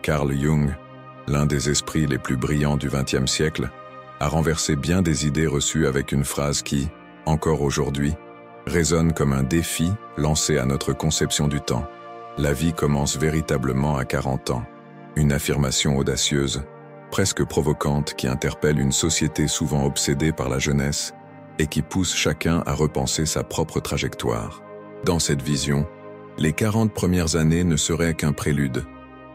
Carl Jung, l'un des esprits les plus brillants du XXe siècle, a renversé bien des idées reçues avec une phrase qui, encore aujourd'hui, résonne comme un défi lancé à notre conception du temps. La vie commence véritablement à 40 ans. Une affirmation audacieuse, presque provocante, qui interpelle une société souvent obsédée par la jeunesse et qui pousse chacun à repenser sa propre trajectoire. Dans cette vision, les 40 premières années ne seraient qu'un prélude,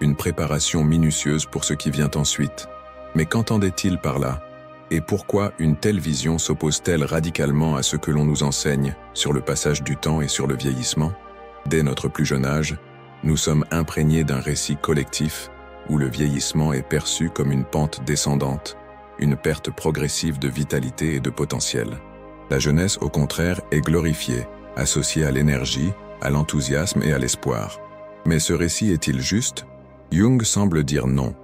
une préparation minutieuse pour ce qui vient ensuite. Mais qu'entendait-il par là? Et pourquoi une telle vision s'oppose-t-elle radicalement à ce que l'on nous enseigne sur le passage du temps et sur le vieillissement? Dès notre plus jeune âge, nous sommes imprégnés d'un récit collectif où le vieillissement est perçu comme une pente descendante, une perte progressive de vitalité et de potentiel. La jeunesse, au contraire, est glorifiée, associée à l'énergie, à l'enthousiasme et à l'espoir. Mais ce récit est-il juste? Jung semble dire non,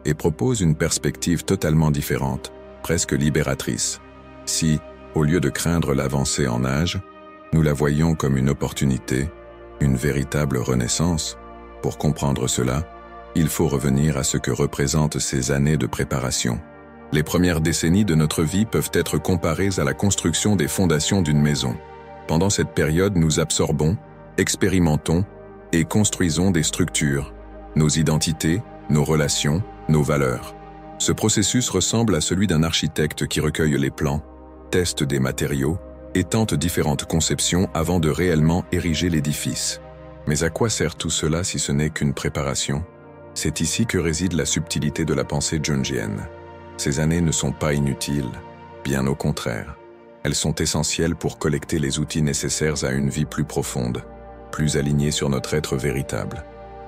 et propose une perspective totalement différente, presque libératrice. Si, au lieu de craindre l'avancée en âge, nous la voyons comme une opportunité, une véritable renaissance, pour comprendre cela, il faut revenir à ce que représentent ces années de préparation. Les premières décennies de notre vie peuvent être comparées à la construction des fondations d'une maison. Pendant cette période, nous absorbons, expérimentons et construisons des structures, nos identités, nos relations, nos valeurs. Ce processus ressemble à celui d'un architecte qui recueille les plans, teste des matériaux et tente différentes conceptions avant de réellement ériger l'édifice. Mais à quoi sert tout cela si ce n'est qu'une préparation? C'est ici que réside la subtilité de la pensée jungienne. Ces années ne sont pas inutiles, bien au contraire. Elles sont essentielles pour collecter les outils nécessaires à une vie plus profonde, plus alignée sur notre être véritable.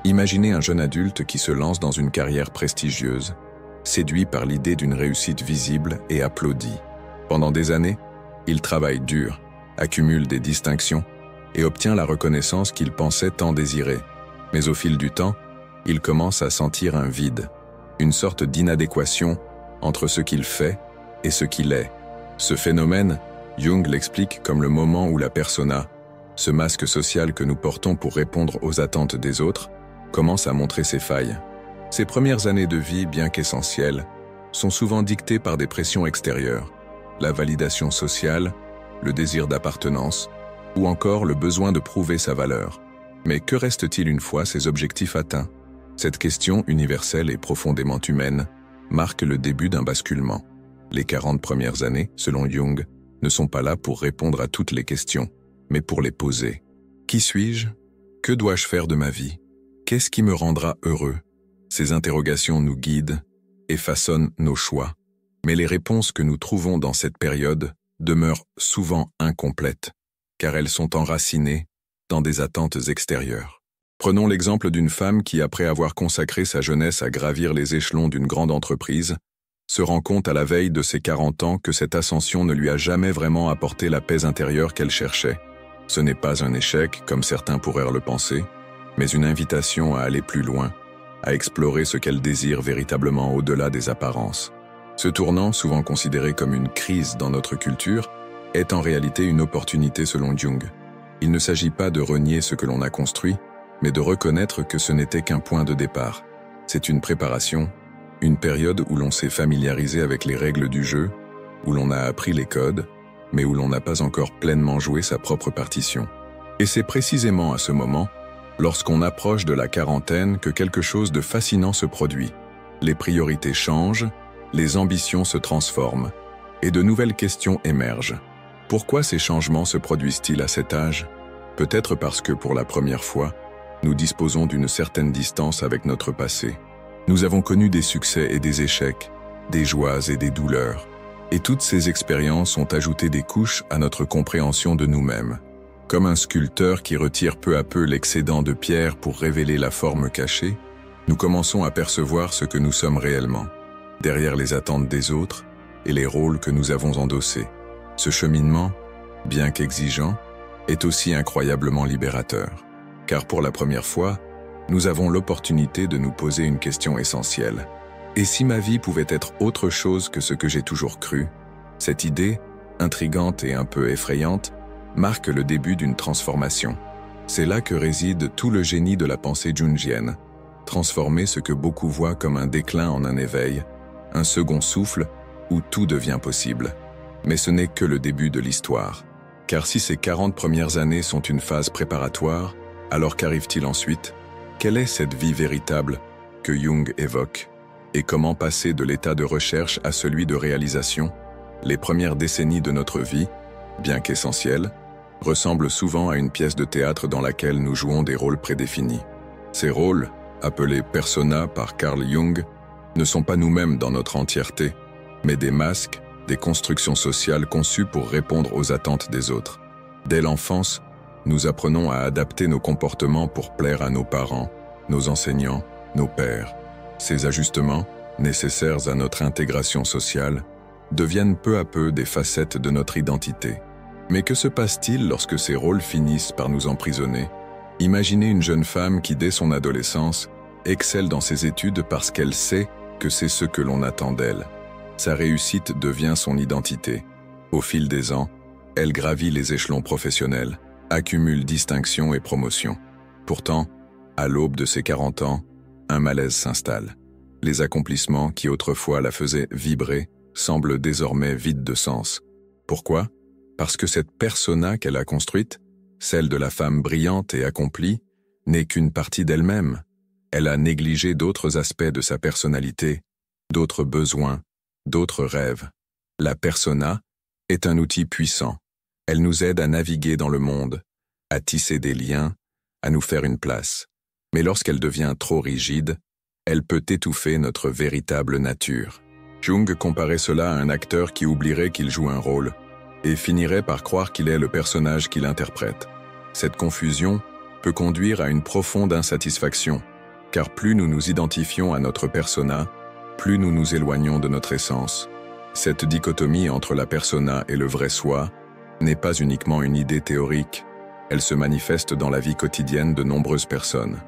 Imaginez un jeune adulte qui se lance dans une carrière prestigieuse, séduit par l'idée d'une réussite visible et applaudi. Pendant des années, il travaille dur, accumule des distinctions et obtient la reconnaissance qu'il pensait tant désirer. Mais au fil du temps, il commence à sentir un vide, une sorte d'inadéquation entre ce qu'il fait et ce qu'il est. Ce phénomène, Jung l'explique comme le moment où la persona, ce masque social que nous portons pour répondre aux attentes des autres, commence à montrer ses failles. Ces premières années de vie, bien qu'essentielles, sont souvent dictées par des pressions extérieures, la validation sociale, le désir d'appartenance, ou encore le besoin de prouver sa valeur. Mais que reste-t-il une fois ces objectifs atteints? Cette question universelle et profondément humaine marque le début d'un basculement. Les 40 premières années, selon Jung, ne sont pas là pour répondre à toutes les questions, mais pour les poser. Qui suis-je? Que dois-je faire de ma vie? Qu'est-ce qui me rendra heureux? Ces interrogations nous guident et façonnent nos choix. Mais les réponses que nous trouvons dans cette période demeurent souvent incomplètes, car elles sont enracinées dans des attentes extérieures. Prenons l'exemple d'une femme qui, après avoir consacré sa jeunesse à gravir les échelons d'une grande entreprise, se rend compte à la veille de ses 40 ans que cette ascension ne lui a jamais vraiment apporté la paix intérieure qu'elle cherchait. Ce n'est pas un échec, comme certains pourraient le penser, mais une invitation à aller plus loin, à explorer ce qu'elle désire véritablement au-delà des apparences. Ce tournant, souvent considéré comme une crise dans notre culture, est en réalité une opportunité selon Jung. Il ne s'agit pas de renier ce que l'on a construit, mais de reconnaître que ce n'était qu'un point de départ. C'est une préparation, une période où l'on s'est familiarisé avec les règles du jeu, où l'on a appris les codes, mais où l'on n'a pas encore pleinement joué sa propre partition. Et c'est précisément à ce moment, lorsqu'on approche de la quarantaine, que quelque chose de fascinant se produit. Les priorités changent, les ambitions se transforment, et de nouvelles questions émergent. Pourquoi ces changements se produisent-ils à cet âge? Peut-être parce que, pour la première fois, nous disposons d'une certaine distance avec notre passé. Nous avons connu des succès et des échecs, des joies et des douleurs, et toutes ces expériences ont ajouté des couches à notre compréhension de nous-mêmes. Comme un sculpteur qui retire peu à peu l'excédent de pierre pour révéler la forme cachée, nous commençons à percevoir ce que nous sommes réellement, derrière les attentes des autres et les rôles que nous avons endossés. Ce cheminement, bien qu'exigeant, est aussi incroyablement libérateur. Car pour la première fois, nous avons l'opportunité de nous poser une question essentielle. Et si ma vie pouvait être autre chose que ce que j'ai toujours cru? Cette idée, intrigante et un peu effrayante, marque le début d'une transformation. C'est là que réside tout le génie de la pensée jungienne. transformer ce que beaucoup voient comme un déclin en un éveil, un second souffle où tout devient possible. Mais ce n'est que le début de l'histoire. Car si ces 40 premières années sont une phase préparatoire, alors qu'arrive-t-il ensuite? Quelle est cette vie véritable que Jung évoque? Et comment passer de l'état de recherche à celui de réalisation? Les premières décennies de notre vie, bien qu'essentielles, ressemblent souvent à une pièce de théâtre dans laquelle nous jouons des rôles prédéfinis. Ces rôles, appelés persona par Carl Jung, ne sont pas nous-mêmes dans notre entièreté, mais des masques, des constructions sociales conçues pour répondre aux attentes des autres. Dès l'enfance, nous apprenons à adapter nos comportements pour plaire à nos parents, nos enseignants, nos pairs. Ces ajustements, nécessaires à notre intégration sociale, deviennent peu à peu des facettes de notre identité. Mais que se passe-t-il lorsque ces rôles finissent par nous emprisonner? Imaginez une jeune femme qui, dès son adolescence, excelle dans ses études parce qu'elle sait que c'est ce que l'on attend d'elle. Sa réussite devient son identité. Au fil des ans, elle gravit les échelons professionnels, accumule distinctions et promotions. Pourtant, à l'aube de ses 40 ans, un malaise s'installe. Les accomplissements qui autrefois la faisaient vibrer semblent désormais vides de sens. Pourquoi? Parce que cette persona qu'elle a construite, celle de la femme brillante et accomplie, n'est qu'une partie d'elle-même. Elle a négligé d'autres aspects de sa personnalité, d'autres besoins, d'autres rêves. La persona est un outil puissant. Elle nous aide à naviguer dans le monde, à tisser des liens, à nous faire une place. Mais lorsqu'elle devient trop rigide, elle peut étouffer notre véritable nature. Jung comparait cela à un acteur qui oublierait qu'il joue un rôle et finirait par croire qu'il est le personnage qu'il interprète. Cette confusion peut conduire à une profonde insatisfaction, car plus nous nous identifions à notre persona, plus nous nous éloignons de notre essence. Cette dichotomie entre la persona et le vrai soi n'est pas uniquement une idée théorique, elle se manifeste dans la vie quotidienne de nombreuses personnes.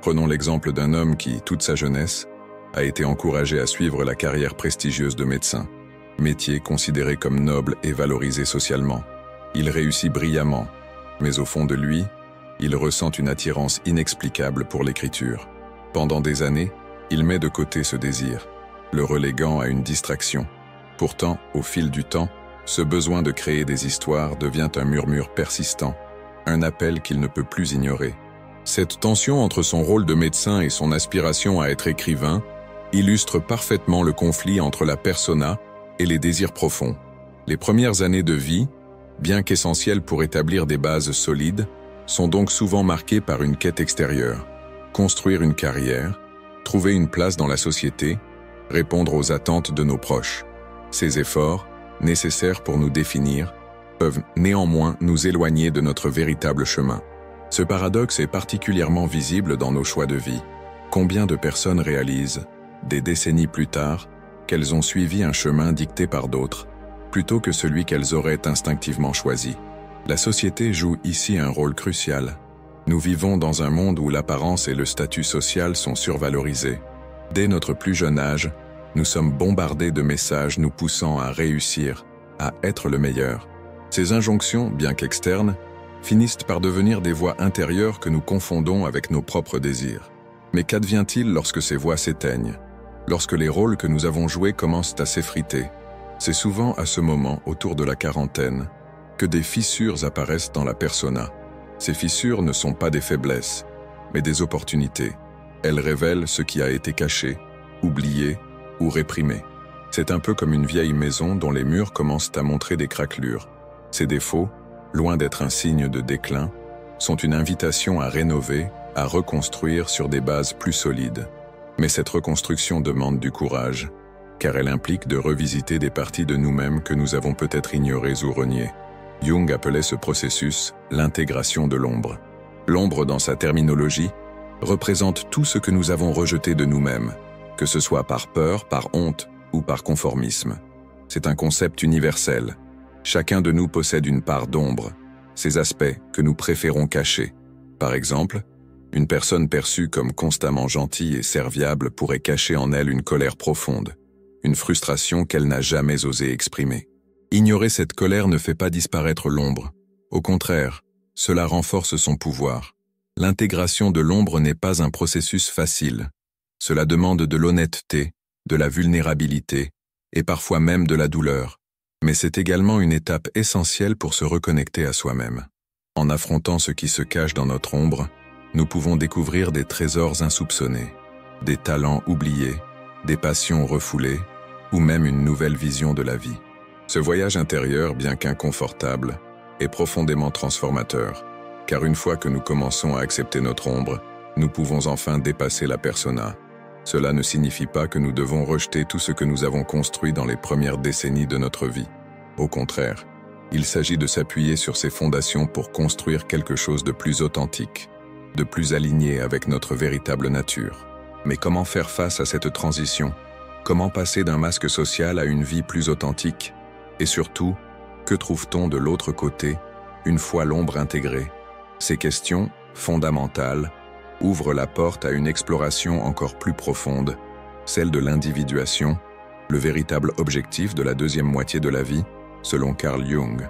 Prenons l'exemple d'un homme qui, toute sa jeunesse, a été encouragé à suivre la carrière prestigieuse de médecin, métier considéré comme noble et valorisé socialement. Il réussit brillamment, mais au fond de lui, il ressent une attirance inexplicable pour l'écriture. Pendant des années, il met de côté ce désir, le reléguant à une distraction. Pourtant, au fil du temps, ce besoin de créer des histoires devient un murmure persistant, un appel qu'il ne peut plus ignorer. Cette tension entre son rôle de médecin et son aspiration à être écrivain illustre parfaitement le conflit entre la persona et les désirs profonds. Les premières années de vie, bien qu'essentielles pour établir des bases solides, sont donc souvent marquées par une quête extérieure. Construire une carrière, trouver une place dans la société, répondre aux attentes de nos proches. Ces efforts, nécessaires pour nous définir, peuvent néanmoins nous éloigner de notre véritable chemin. Ce paradoxe est particulièrement visible dans nos choix de vie. Combien de personnes réalisent, des décennies plus tard, qu'elles ont suivi un chemin dicté par d'autres, plutôt que celui qu'elles auraient instinctivement choisi? La société joue ici un rôle crucial. Nous vivons dans un monde où l'apparence et le statut social sont survalorisés. Dès notre plus jeune âge, nous sommes bombardés de messages nous poussant à réussir, à être le meilleur. Ces injonctions, bien qu'externes, finissent par devenir des voix intérieures que nous confondons avec nos propres désirs. Mais qu'advient-il lorsque ces voix s'éteignent? Lorsque les rôles que nous avons joués commencent à s'effriter? C'est souvent à ce moment, autour de la quarantaine, que des fissures apparaissent dans la persona. Ces fissures ne sont pas des faiblesses, mais des opportunités. Elles révèlent ce qui a été caché, oublié ou réprimé. C'est un peu comme une vieille maison dont les murs commencent à montrer des craquelures. Ces défauts, loin d'être un signe de déclin, sont une invitation à rénover, à reconstruire sur des bases plus solides. Mais cette reconstruction demande du courage, car elle implique de revisiter des parties de nous-mêmes que nous avons peut-être ignorées ou reniées. Jung appelait ce processus l'intégration de l'ombre. L'ombre, dans sa terminologie, représente tout ce que nous avons rejeté de nous-mêmes, que ce soit par peur, par honte ou par conformisme. C'est un concept universel. Chacun de nous possède une part d'ombre, ces aspects que nous préférons cacher. Par exemple, une personne perçue comme constamment gentille et serviable pourrait cacher en elle une colère profonde, une frustration qu'elle n'a jamais osé exprimer. Ignorer cette colère ne fait pas disparaître l'ombre. Au contraire, cela renforce son pouvoir. L'intégration de l'ombre n'est pas un processus facile, Cela demande de l'honnêteté, de la vulnérabilité, et parfois même de la douleur, mais c'est également une étape essentielle pour se reconnecter à soi-même. En affrontant ce qui se cache dans notre ombre, nous pouvons découvrir des trésors insoupçonnés, des talents oubliés, des passions refoulées, ou même une nouvelle vision de la vie. Ce voyage intérieur, bien qu'inconfortable, est profondément transformateur, car une fois que nous commençons à accepter notre ombre, nous pouvons enfin dépasser la persona. Cela ne signifie pas que nous devons rejeter tout ce que nous avons construit dans les premières décennies de notre vie. Au contraire, il s'agit de s'appuyer sur ces fondations pour construire quelque chose de plus authentique, de plus aligné avec notre véritable nature. Mais comment faire face à cette transition? Comment passer d'un masque social à une vie plus authentique? Et surtout, que trouve-t-on de l'autre côté, une fois l'ombre intégrée? Ces questions, fondamentales, ouvrent la porte à une exploration encore plus profonde, celle de l'individuation, le véritable objectif de la deuxième moitié de la vie, selon Carl Jung.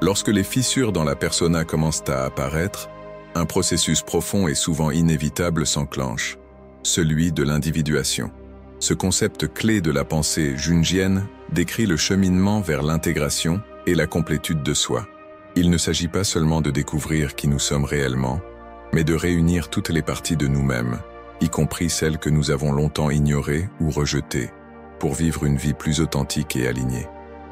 Lorsque les fissures dans la persona commencent à apparaître, un processus profond et souvent inévitable s'enclenche, celui de l'individuation. Ce concept clé de la pensée jungienne décrit le cheminement vers l'intégration et la complétude de soi. Il ne s'agit pas seulement de découvrir qui nous sommes réellement, mais de réunir toutes les parties de nous-mêmes, y compris celles que nous avons longtemps ignorées ou rejetées, pour vivre une vie plus authentique et alignée.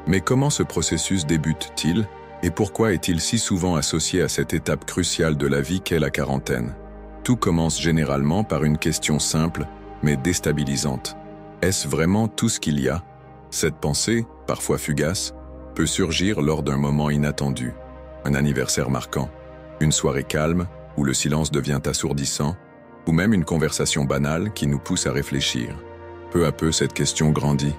Mais comment ce processus débute-t-il, et pourquoi est-il si souvent associé à cette étape cruciale de la vie qu'est la quarantaine? Tout commence généralement par une question simple, mais déstabilisante. Est-ce vraiment tout ce qu'il y a? Cette pensée, parfois fugace, peut surgir lors d'un moment inattendu, un anniversaire marquant, une soirée calme, où le silence devient assourdissant, ou même une conversation banale qui nous pousse à réfléchir. Peu à peu, cette question grandit,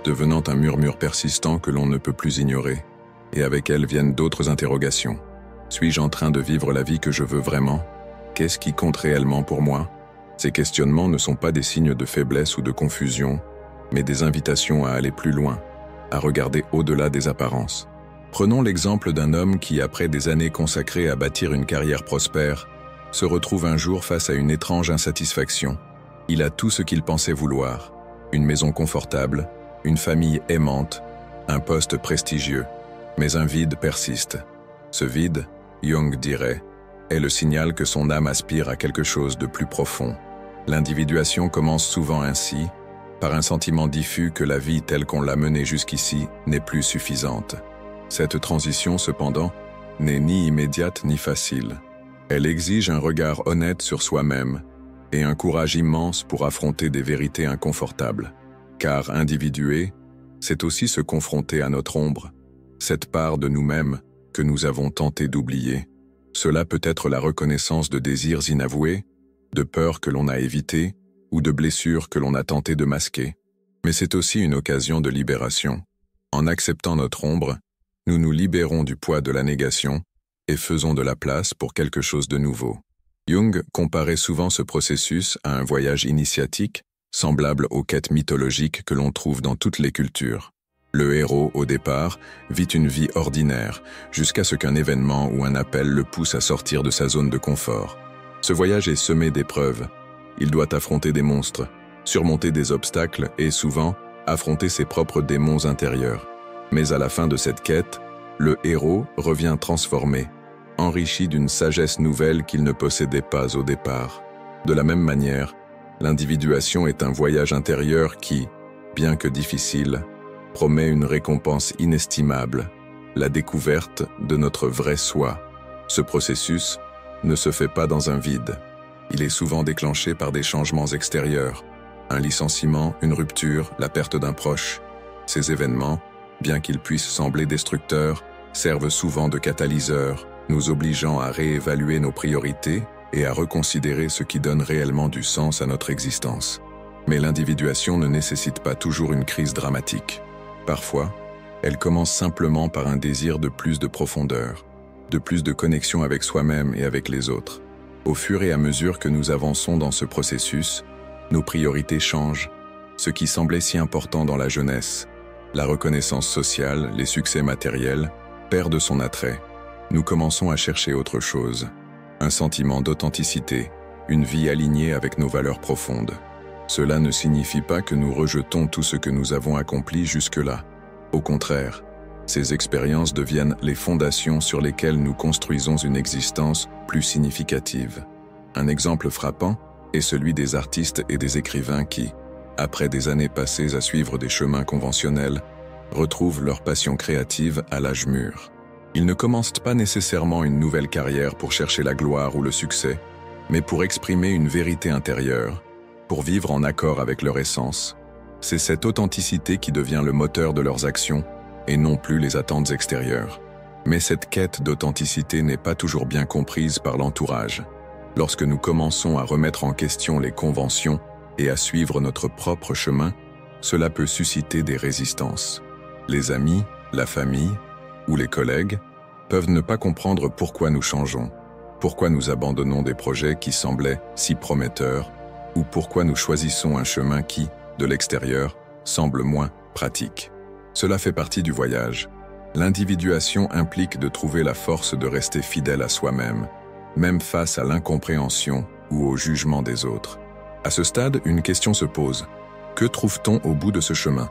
devenant un murmure persistant que l'on ne peut plus ignorer, et avec elle viennent d'autres interrogations. Suis-je en train de vivre la vie que je veux vraiment? Qu'est-ce qui compte réellement pour moi? Ces questionnements ne sont pas des signes de faiblesse ou de confusion, mais des invitations à aller plus loin, à regarder au-delà des apparences. Prenons l'exemple d'un homme qui, après des années consacrées à bâtir une carrière prospère, se retrouve un jour face à une étrange insatisfaction. Il a tout ce qu'il pensait vouloir, une maison confortable, une famille aimante, un poste prestigieux, mais un vide persiste. Ce vide, Jung dirait, est le signal que son âme aspire à quelque chose de plus profond. L'individuation commence souvent ainsi, par un sentiment diffus que la vie telle qu'on l'a menée jusqu'ici n'est plus suffisante. Cette transition, cependant, n'est ni immédiate ni facile. Elle exige un regard honnête sur soi-même et un courage immense pour affronter des vérités inconfortables. Car individuer, c'est aussi se confronter à notre ombre, cette part de nous-mêmes que nous avons tenté d'oublier. Cela peut être la reconnaissance de désirs inavoués, de peurs que l'on a évitées ou de blessures que l'on a tenté de masquer. Mais c'est aussi une occasion de libération. En acceptant notre ombre, nous nous libérons du poids de la négation et faisons de la place pour quelque chose de nouveau. Jung comparait souvent ce processus à un voyage initiatique, semblable aux quêtes mythologiques que l'on trouve dans toutes les cultures. Le héros, au départ, vit une vie ordinaire, jusqu'à ce qu'un événement ou un appel le pousse à sortir de sa zone de confort. Ce voyage est semé d'épreuves. Il doit affronter des monstres, surmonter des obstacles et, souvent, affronter ses propres démons intérieurs. Mais à la fin de cette quête, le héros revient transformé, enrichi d'une sagesse nouvelle qu'il ne possédait pas au départ. De la même manière, l'individuation est un voyage intérieur qui, bien que difficile, promet une récompense inestimable, la découverte de notre vrai soi. Ce processus ne se fait pas dans un vide. Il est souvent déclenché par des changements extérieurs, un licenciement, une rupture, la perte d'un proche. Ces événements, bien qu'ils puissent sembler destructeurs, servent souvent de catalyseurs, nous obligeant à réévaluer nos priorités et à reconsidérer ce qui donne réellement du sens à notre existence. Mais l'individuation ne nécessite pas toujours une crise dramatique. Parfois, elle commence simplement par un désir de plus de profondeur, de plus de connexion avec soi-même et avec les autres. Au fur et à mesure que nous avançons dans ce processus, nos priorités changent. Ce qui semblait si important dans la jeunesse, la reconnaissance sociale, les succès matériels, perdent son attrait. Nous commençons à chercher autre chose, un sentiment d'authenticité, une vie alignée avec nos valeurs profondes. Cela ne signifie pas que nous rejetons tout ce que nous avons accompli jusque-là. Au contraire, ces expériences deviennent les fondations sur lesquelles nous construisons une existence plus significative. Un exemple frappant est celui des artistes et des écrivains qui, après des années passées à suivre des chemins conventionnels, retrouvent leur passion créative à l'âge mûr. Ils ne commencent pas nécessairement une nouvelle carrière pour chercher la gloire ou le succès, mais pour exprimer une vérité intérieure, pour vivre en accord avec leur essence. C'est cette authenticité qui devient le moteur de leurs actions, et non plus les attentes extérieures. Mais cette quête d'authenticité n'est pas toujours bien comprise par l'entourage. Lorsque nous commençons à remettre en question les conventions et à suivre notre propre chemin, cela peut susciter des résistances. Les amis, la famille ou les collègues peuvent ne pas comprendre pourquoi nous changeons, pourquoi nous abandonnons des projets qui semblaient si prometteurs, ou pourquoi nous choisissons un chemin qui, de l'extérieur, semble moins pratique. Cela fait partie du voyage. L'individuation implique de trouver la force de rester fidèle à soi-même, même face à l'incompréhension ou au jugement des autres. À ce stade, une question se pose. Que trouve-t-on au bout de ce chemin?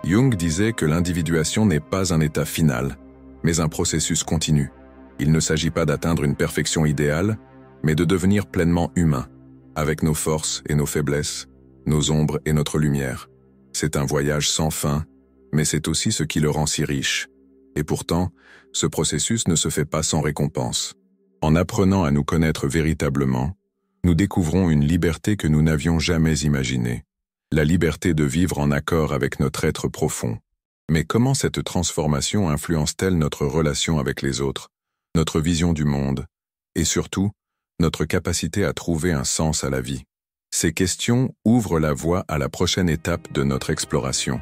Jung disait que l'individuation n'est pas un état final, mais un processus continu. Il ne s'agit pas d'atteindre une perfection idéale, mais de devenir pleinement humain, avec nos forces et nos faiblesses, nos ombres et notre lumière. C'est un voyage sans fin, mais c'est aussi ce qui le rend si riche. Et pourtant, ce processus ne se fait pas sans récompense. En apprenant à nous connaître véritablement, nous découvrons une liberté que nous n'avions jamais imaginée. La liberté de vivre en accord avec notre être profond. Mais comment cette transformation influence-t-elle notre relation avec les autres, notre vision du monde, et surtout, notre capacité à trouver un sens à la vie? Ces questions ouvrent la voie à la prochaine étape de notre exploration,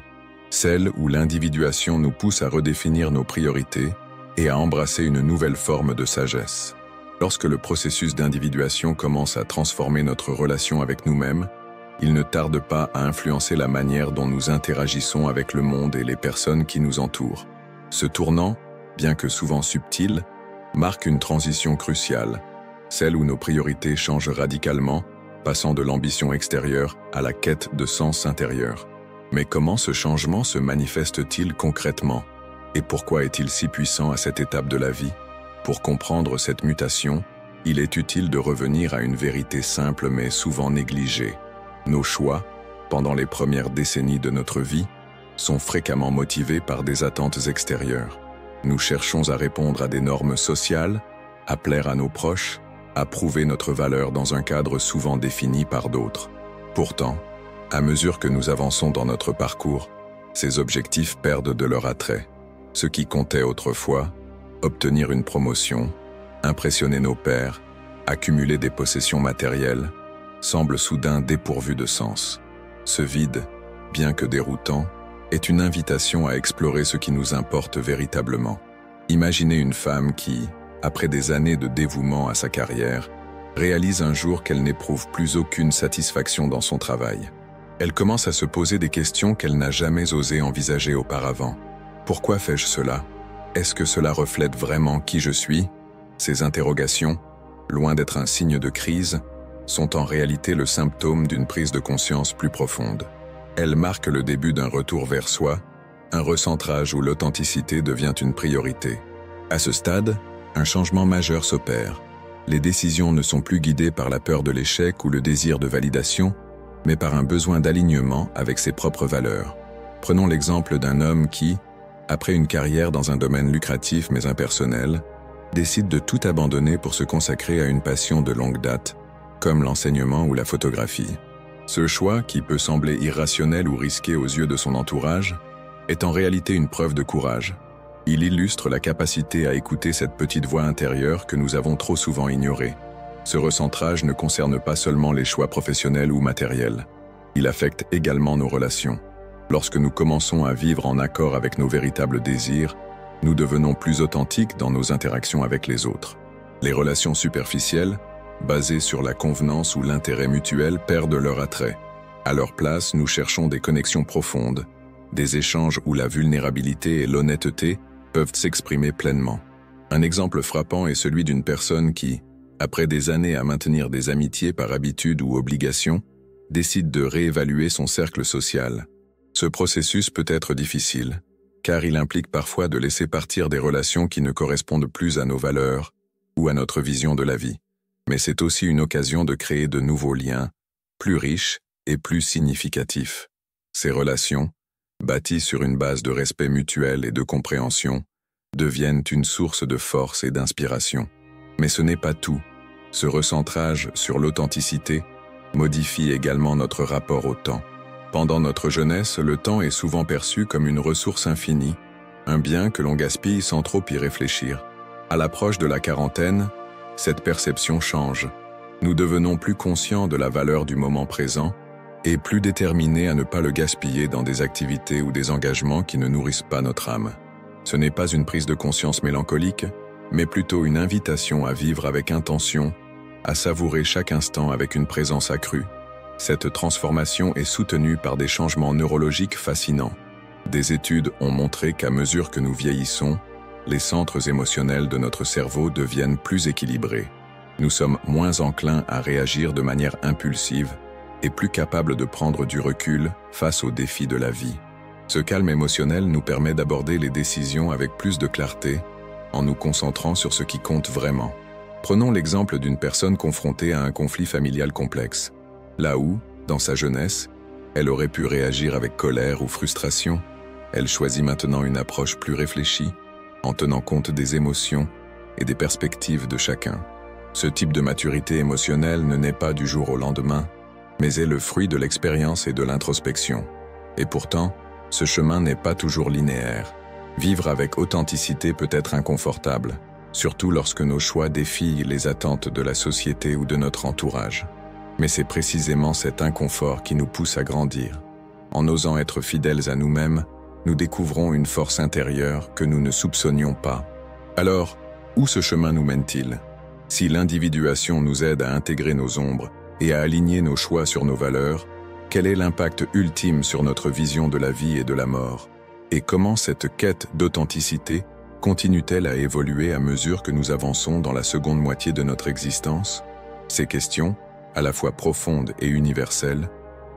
celle où l'individuation nous pousse à redéfinir nos priorités et à embrasser une nouvelle forme de sagesse. Lorsque le processus d'individuation commence à transformer notre relation avec nous-mêmes, il ne tarde pas à influencer la manière dont nous interagissons avec le monde et les personnes qui nous entourent. Ce tournant, bien que souvent subtil, marque une transition cruciale, celle où nos priorités changent radicalement, passant de l'ambition extérieure à la quête de sens intérieur. Mais comment ce changement se manifeste-t-il concrètement? Et pourquoi est-il si puissant à cette étape de la vie? Pour comprendre cette mutation, il est utile de revenir à une vérité simple mais souvent négligée. Nos choix, pendant les premières décennies de notre vie, sont fréquemment motivés par des attentes extérieures. Nous cherchons à répondre à des normes sociales, à plaire à nos proches, à prouver notre valeur dans un cadre souvent défini par d'autres. Pourtant, à mesure que nous avançons dans notre parcours, ces objectifs perdent de leur attrait. Ce qui comptait autrefois, obtenir une promotion, impressionner nos pairs, accumuler des possessions matérielles, semble soudain dépourvu de sens. Ce vide, bien que déroutant, est une invitation à explorer ce qui nous importe véritablement. Imaginez une femme qui, après des années de dévouement à sa carrière, réalise un jour qu'elle n'éprouve plus aucune satisfaction dans son travail. Elle commence à se poser des questions qu'elle n'a jamais osé envisager auparavant. Pourquoi fais-je cela? Est-ce que cela reflète vraiment qui je suis? Ces interrogations, loin d'être un signe de crise, sont en réalité le symptôme d'une prise de conscience plus profonde. Elles marquent le début d'un retour vers soi, un recentrage où l'authenticité devient une priorité. À ce stade, un changement majeur s'opère. Les décisions ne sont plus guidées par la peur de l'échec ou le désir de validation, mais par un besoin d'alignement avec ses propres valeurs. Prenons l'exemple d'un homme qui, après une carrière dans un domaine lucratif mais impersonnel, décide de tout abandonner pour se consacrer à une passion de longue date, comme l'enseignement ou la photographie. Ce choix, qui peut sembler irrationnel ou risqué aux yeux de son entourage, est en réalité une preuve de courage. Il illustre la capacité à écouter cette petite voix intérieure que nous avons trop souvent ignorée. Ce recentrage ne concerne pas seulement les choix professionnels ou matériels. Il affecte également nos relations. Lorsque nous commençons à vivre en accord avec nos véritables désirs, nous devenons plus authentiques dans nos interactions avec les autres. Les relations superficielles, basées sur la convenance ou l'intérêt mutuel, perdent leur attrait. À leur place, nous cherchons des connexions profondes, des échanges où la vulnérabilité et l'honnêteté peuvent s'exprimer pleinement. Un exemple frappant est celui d'une personne qui, après des années à maintenir des amitiés par habitude ou obligation, décide de réévaluer son cercle social. Ce processus peut être difficile, car il implique parfois de laisser partir des relations qui ne correspondent plus à nos valeurs ou à notre vision de la vie. Mais c'est aussi une occasion de créer de nouveaux liens, plus riches et plus significatifs. Ces relations, bâties sur une base de respect mutuel et de compréhension, deviennent une source de force et d'inspiration. Mais ce n'est pas tout. Ce recentrage sur l'authenticité modifie également notre rapport au temps. Pendant notre jeunesse, le temps est souvent perçu comme une ressource infinie, un bien que l'on gaspille sans trop y réfléchir. À l'approche de la quarantaine, cette perception change. Nous devenons plus conscients de la valeur du moment présent et plus déterminés à ne pas le gaspiller dans des activités ou des engagements qui ne nourrissent pas notre âme. Ce n'est pas une prise de conscience mélancolique, mais plutôt une invitation à vivre avec intention, à savourer chaque instant avec une présence accrue. Cette transformation est soutenue par des changements neurologiques fascinants. Des études ont montré qu'à mesure que nous vieillissons, les centres émotionnels de notre cerveau deviennent plus équilibrés. Nous sommes moins enclins à réagir de manière impulsive et plus capables de prendre du recul face aux défis de la vie. Ce calme émotionnel nous permet d'aborder les décisions avec plus de clarté, en nous concentrant sur ce qui compte vraiment. Prenons l'exemple d'une personne confrontée à un conflit familial complexe. Là où, dans sa jeunesse, elle aurait pu réagir avec colère ou frustration, elle choisit maintenant une approche plus réfléchie, en tenant compte des émotions et des perspectives de chacun. Ce type de maturité émotionnelle ne naît pas du jour au lendemain, mais est le fruit de l'expérience et de l'introspection. Et pourtant, ce chemin n'est pas toujours linéaire. Vivre avec authenticité peut être inconfortable, surtout lorsque nos choix défient les attentes de la société ou de notre entourage. Mais c'est précisément cet inconfort qui nous pousse à grandir. En osant être fidèles à nous-mêmes, nous découvrons une force intérieure que nous ne soupçonnions pas. Alors, où ce chemin nous mène-t-il? Si l'individuation nous aide à intégrer nos ombres et à aligner nos choix sur nos valeurs, quel est l'impact ultime sur notre vision de la vie et de la mort? Et comment cette quête d'authenticité continue-t-elle à évoluer à mesure que nous avançons dans la seconde moitié de notre existence? Ces questions, à la fois profondes et universelles,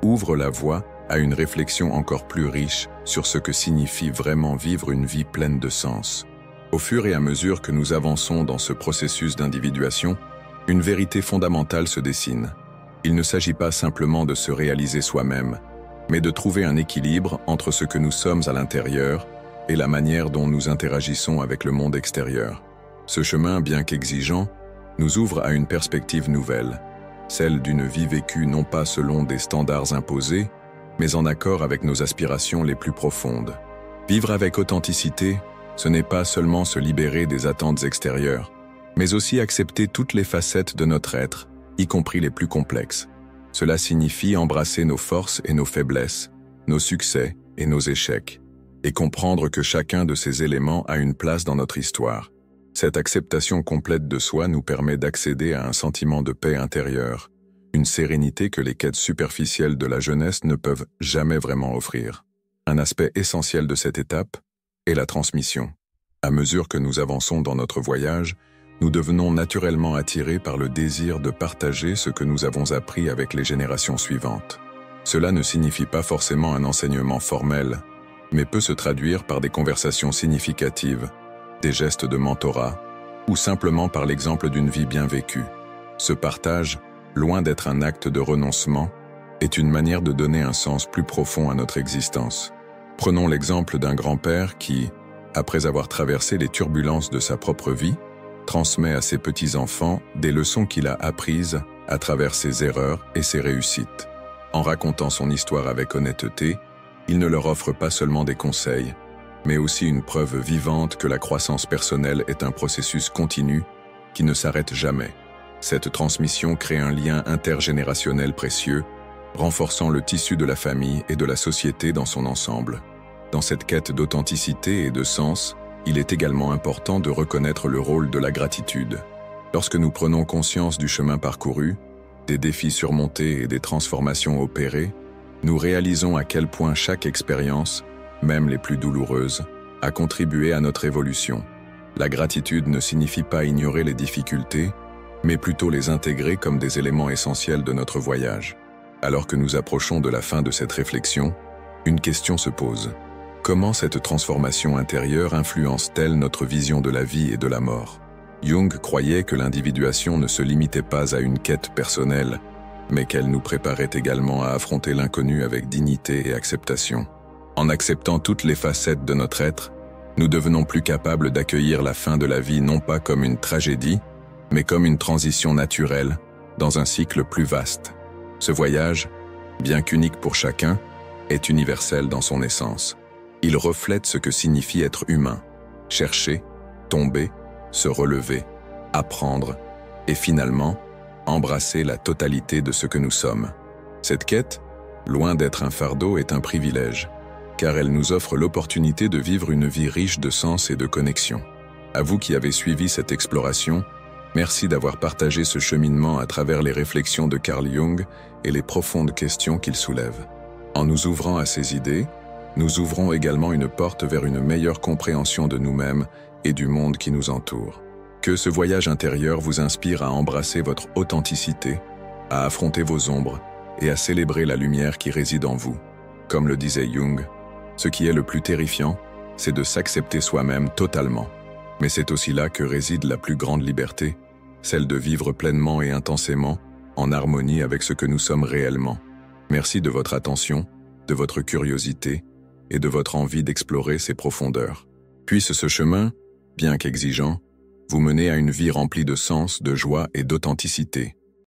ouvrent la voie à une réflexion encore plus riche sur ce que signifie vraiment vivre une vie pleine de sens. Au fur et à mesure que nous avançons dans ce processus d'individuation, une vérité fondamentale se dessine. Il ne s'agit pas simplement de se réaliser soi-même, mais de trouver un équilibre entre ce que nous sommes à l'intérieur et la manière dont nous interagissons avec le monde extérieur. Ce chemin, bien qu'exigeant, nous ouvre à une perspective nouvelle, celle d'une vie vécue non pas selon des standards imposés, mais en accord avec nos aspirations les plus profondes. Vivre avec authenticité, ce n'est pas seulement se libérer des attentes extérieures, mais aussi accepter toutes les facettes de notre être, y compris les plus complexes. Cela signifie embrasser nos forces et nos faiblesses, nos succès et nos échecs, et comprendre que chacun de ces éléments a une place dans notre histoire. Cette acceptation complète de soi nous permet d'accéder à un sentiment de paix intérieure, une sérénité que les quêtes superficielles de la jeunesse ne peuvent jamais vraiment offrir. Un aspect essentiel de cette étape est la transmission. À mesure que nous avançons dans notre voyage, nous devenons naturellement attirés par le désir de partager ce que nous avons appris avec les générations suivantes. Cela ne signifie pas forcément un enseignement formel, mais peut se traduire par des conversations significatives, des gestes de mentorat, ou simplement par l'exemple d'une vie bien vécue. Ce partage, loin d'être un acte de renoncement, est une manière de donner un sens plus profond à notre existence. Prenons l'exemple d'un grand-père qui, après avoir traversé les turbulences de sa propre vie, transmet à ses petits-enfants des leçons qu'il a apprises à travers ses erreurs et ses réussites. En racontant son histoire avec honnêteté, il ne leur offre pas seulement des conseils, mais aussi une preuve vivante que la croissance personnelle est un processus continu qui ne s'arrête jamais. Cette transmission crée un lien intergénérationnel précieux, renforçant le tissu de la famille et de la société dans son ensemble. Dans cette quête d'authenticité et de sens, il est également important de reconnaître le rôle de la gratitude. Lorsque nous prenons conscience du chemin parcouru, des défis surmontés et des transformations opérées, nous réalisons à quel point chaque expérience, même les plus douloureuses, a contribué à notre évolution. La gratitude ne signifie pas ignorer les difficultés, mais plutôt les intégrer comme des éléments essentiels de notre voyage. Alors que nous approchons de la fin de cette réflexion, une question se pose. Comment cette transformation intérieure influence-t-elle notre vision de la vie et de la mort? Jung croyait que l'individuation ne se limitait pas à une quête personnelle, mais qu'elle nous préparait également à affronter l'inconnu avec dignité et acceptation. En acceptant toutes les facettes de notre être, nous devenons plus capables d'accueillir la fin de la vie non pas comme une tragédie, mais comme une transition naturelle dans un cycle plus vaste. Ce voyage, bien qu'unique pour chacun, est universel dans son essence. Il reflète ce que signifie être humain, chercher, tomber, se relever, apprendre et finalement, embrasser la totalité de ce que nous sommes. Cette quête, loin d'être un fardeau, est un privilège, car elle nous offre l'opportunité de vivre une vie riche de sens et de connexion. À vous qui avez suivi cette exploration, merci d'avoir partagé ce cheminement à travers les réflexions de Carl Jung et les profondes questions qu'il soulève. En nous ouvrant à ces idées, nous ouvrons également une porte vers une meilleure compréhension de nous-mêmes et du monde qui nous entoure. Que ce voyage intérieur vous inspire à embrasser votre authenticité, à affronter vos ombres et à célébrer la lumière qui réside en vous. Comme le disait Jung, ce qui est le plus terrifiant, c'est de s'accepter soi-même totalement. Mais c'est aussi là que réside la plus grande liberté, celle de vivre pleinement et intensément, en harmonie avec ce que nous sommes réellement. Merci de votre attention, de votre curiosité et de votre envie d'explorer ces profondeurs. Puisse ce chemin, bien qu'exigeant, vous mener à une vie remplie de sens, de joie et d'authenticité.